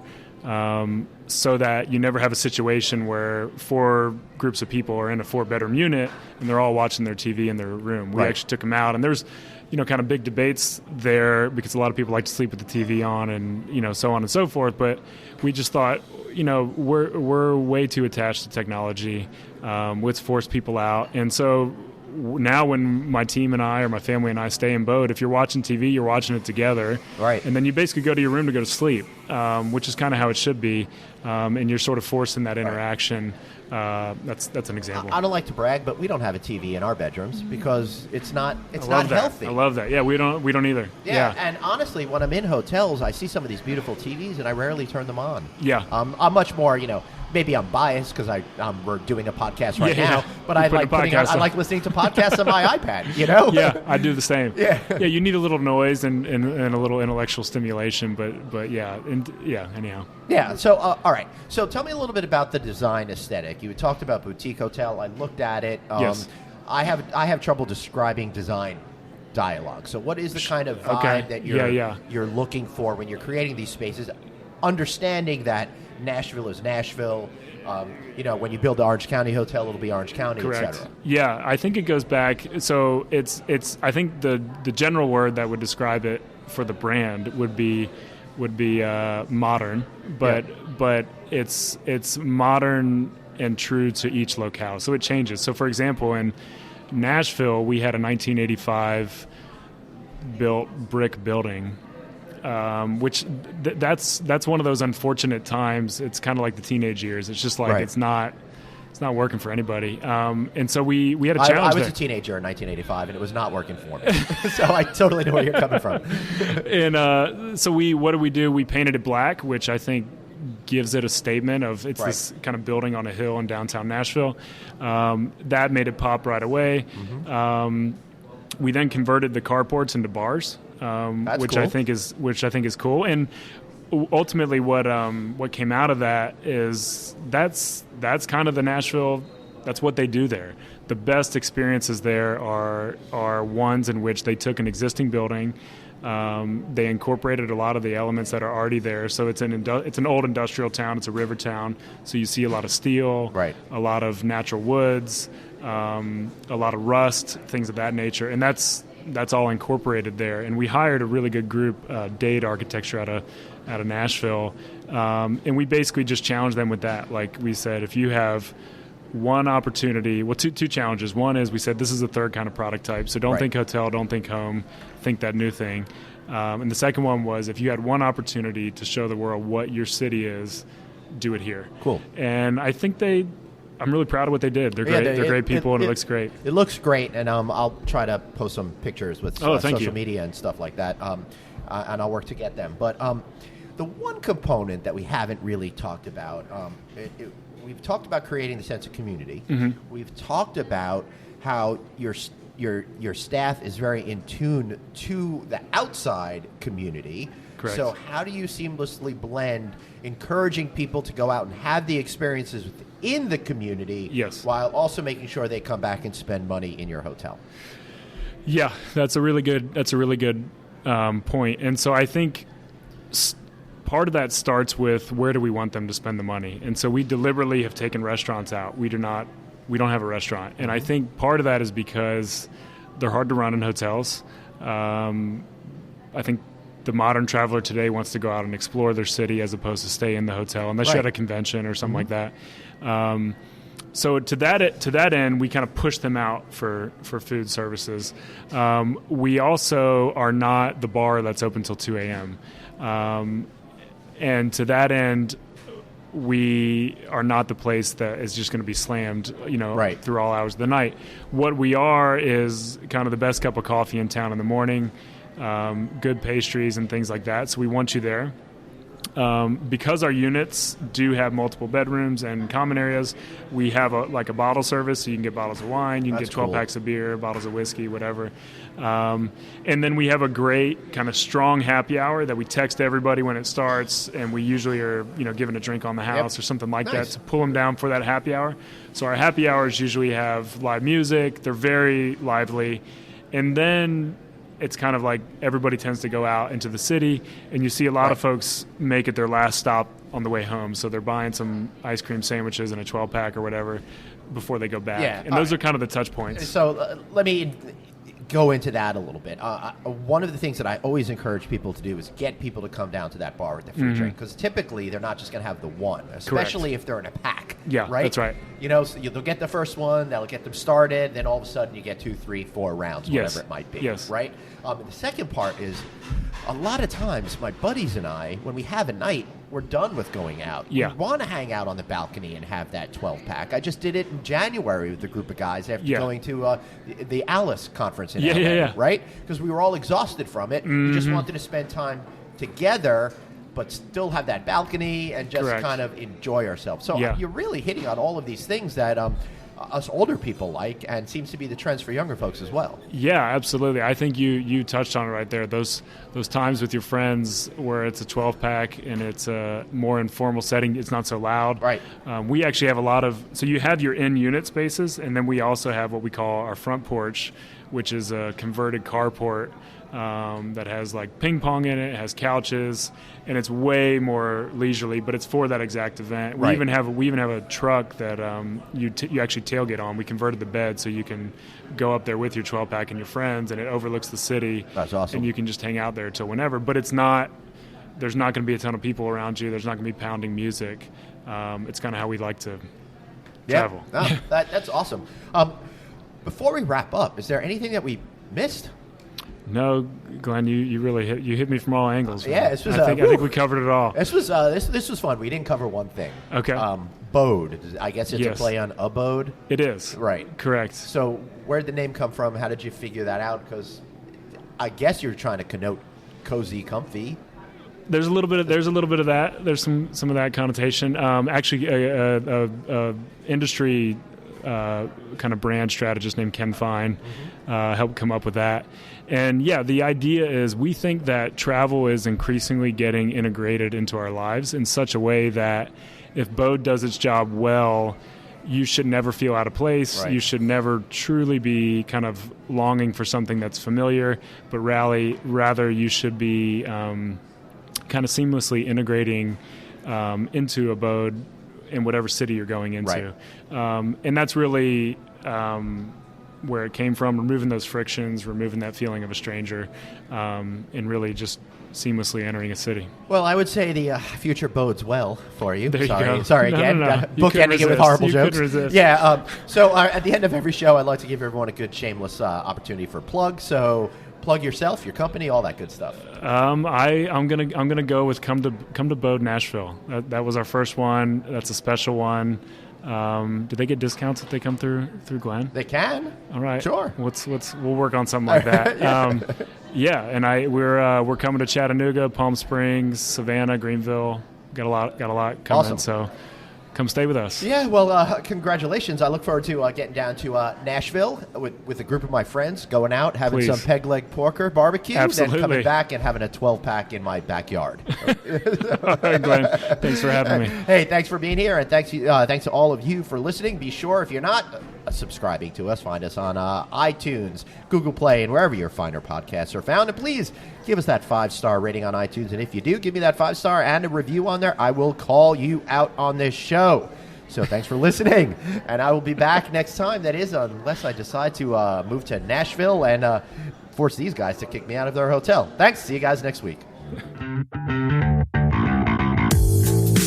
so that you never have a situation where 4 groups of people are in a 4-bedroom unit and they're all watching their TV in their room. We actually took them out, and there's kind of big debates there because a lot of people like to sleep with the TV on and so on and so forth. But we just thought we're way too attached to technology. Let's force people out, and so now when my team and I or my family and I stay in Bode, if you're watching TV, you're watching it together. Right. And then you basically go to your room to go to sleep, which is kind of how it should be. And you're sort of forcing that interaction. That's an example. I don't like to brag, but we don't have a TV in our bedrooms because it's not healthy. I love that. Yeah, we don't either. Yeah, and honestly, when I'm in hotels, I see some of these beautiful TVs, and I rarely turn them on. Yeah. I'm much more, maybe I'm biased because we're doing a podcast right now, but I like listening to podcasts on my iPad, Yeah, I do the same. Yeah. Yeah, you need a little noise and a little intellectual stimulation, but anyhow. Yeah, so, all right. So tell me a little bit about the design aesthetic. You had talked about boutique hotel. I looked at it. Yes. I have trouble describing design dialogue. So what is the kind of vibe that you're looking for when you're creating these spaces, understanding that Nashville is Nashville. When you build the Orange County Hotel, it'll be Orange County, Correct. etc. Yeah, I think it goes back. So it's. I think the general word that would describe it for the brand would be modern, but it's modern and true to each locale. So it changes. So for example, in Nashville, we had a 1985 built brick building. Which that's one of those unfortunate times. It's kind of like the teenage years. It's just like it's not working for anybody. And so we had a challenge. I was a teenager in 1985, and it was not working for me. So I totally know where you're coming from. And so what did we do? We painted it black, which I think gives it a statement of it's this kind of building on a hill in downtown Nashville. That made it pop right away. Mm-hmm. We then converted the carports into bars. Which cool. I think is cool, and ultimately what came out of that is that's kind of the Nashville. That's what they do there. The best experiences there are ones in which they took an existing building, they incorporated a lot of the elements that are already there. So it's an old industrial town. It's a river town. So you see a lot of steel, a lot of natural woods, a lot of rust, things of that nature, and that's all incorporated there. And we hired a really good group, Dade Architecture out of Nashville, and we basically just challenged them with that. Like we said, if you have one opportunity, two challenges. One is we said this is a third kind of product type, so don't think hotel, don't think home, think that new thing. And the second one was if you had one opportunity to show the world what your city is, do it here. Cool. And I think I'm really proud of what they did. They're great. They're great people, and it looks great. It looks great, and I'll try to post some pictures with social media and stuff like that, and I'll work to get them. But the one component that we haven't really talked about, we've talked about creating the sense of community. Mm-hmm. We've talked about how your staff is very in tune to the outside community. Correct. So how do you seamlessly blend encouraging people to go out and have the experiences within the community, while also making sure they come back and spend money in your hotel? Yeah, that's a really good point. And so I think part of that starts with where do we want them to spend the money. And so we deliberately have taken restaurants out. We don't have a restaurant. And I think part of that is because they're hard to run in hotels. I think the modern traveler today wants to go out and explore their city as opposed to stay in the hotel, unless you're at a convention or something like that. So to that end, we kind of push them out for food services. We also are not the bar that's open till 2 a.m. And to that end, we are not the place that is just going to be slammed, through all hours of the night. What we are is kind of the best cup of coffee in town in the morning, good pastries and things like that. So we want you there. Because our units do have multiple bedrooms and common areas, we have a bottle service, so you can get bottles of wine, you can get 12 packs of beer, bottles of whiskey, whatever. And then we have a great kind of strong happy hour that we text everybody when it starts, and we usually are giving a drink on the house or something like that to pull them down for that happy hour. So our happy hours usually have live music. They're very lively. And then it's kind of like everybody tends to go out into the city, and you see a lot of folks make it their last stop on the way home. So they're buying some ice cream sandwiches and a 12-pack or whatever before they go back. Yeah, and those are kind of the touch points. So let me go into that a little bit. One of the things that I always encourage people to do is get people to come down to that bar with the free drink, because typically they're not just going to have the one, especially if they're in a pack. Yeah, right? That's right. So they'll get the first one, that'll get them started, then all of a sudden you get 2, 3, 4 rounds, whatever it might be. Yes. Right? And the second part is, a lot of times my buddies and I, when we have a night, we're done with going out. We want to hang out on the balcony and have that 12-pack. I just did it in January with a group of guys after going to the Alice conference in LA, right? Because we were all exhausted from it. We just wanted to spend time together, but still have that balcony and just kind of enjoy ourselves. So you're really hitting on all of these things that us older people like, and seems to be the trends for younger folks as well. Yeah, absolutely. I think you touched on it right there. Those times with your friends where it's a 12-pack and it's a more informal setting, it's not so loud. Right. We actually have so you have your in-unit spaces, and then we also have what we call our front porch, which is a converted carport that has like ping pong in it, has couches, and it's way more leisurely, but it's for that exact event. We even have a truck that you actually tailgate on. We converted the bed so you can go up there with your 12-pack and your friends, and it overlooks the city. That's awesome. And you can just hang out there till whenever. But there's not going to be a ton of people around you. There's not going to be pounding music. It's kind of how we like to travel. No, that's awesome. Before we wrap up, is there anything that we missed? No, Glenn, you really hit me from all angles. I think we covered it all. This was fun. We didn't cover one thing. Okay. Bode. I guess it's a play on abode. It is. Right. Correct. So where did the name come from? How did you figure that out? Because I guess you're trying to connote cozy, comfy. There's a little bit of that. There's some of that connotation. Actually, a industry kind of brand strategist named Ken Fine helped come up with that. And the idea is we think that travel is increasingly getting integrated into our lives in such a way that if Bode does its job well, you should never feel out of place. Right. You should never truly be kind of longing for something that's familiar, but rather you should be kind of seamlessly integrating into a Bode in whatever city you're going into. Right. And that's really where it came from, removing those frictions, removing that feeling of a stranger, and really just seamlessly entering a city. Well, I would say the future bodes well for you. There you go. Sorry again. No. Bookending it with horrible jokes. Resist. Yeah. So at the end of every show, I'd like to give everyone a good shameless opportunity for a plug. So plug yourself, your company, all that good stuff. I'm gonna go with come to Bode Nashville. That was our first one. That's a special one. Do they get discounts if they come through Glenn? They can. All right. Sure. We'll work on something like that. And we're coming to Chattanooga, Palm Springs, Savannah, Greenville. Got a lot coming. Awesome. So come stay with us. Yeah, well, congratulations. I look forward to getting down to Nashville with a group of my friends, going out, having some peg leg porker barbecue, Absolutely. then coming back and having a 12-pack in my backyard. Glenn, thanks for having me. Hey, thanks for being here, and thanks to all of you for listening. Be sure, if you're not subscribing to us, find us on iTunes, Google Play, and wherever your finer podcasts are found. And please give us that 5-star rating on iTunes. And if you do, give me that 5-star and a review on there. I will call you out on this show. So thanks for listening. And I will be back next time. That is, unless I decide to move to Nashville and force these guys to kick me out of their hotel. Thanks. See you guys next week.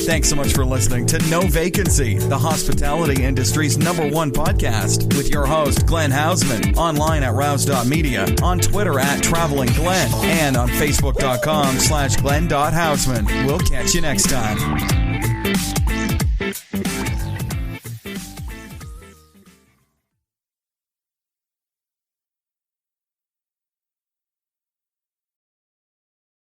Thanks so much for listening to No Vacancy, the hospitality industry's #1 podcast, with your host, Glenn Haussman, online at rouse.media, on Twitter at Traveling Glenn, and on Facebook.com/Glenn.Haussman. We'll catch you next time.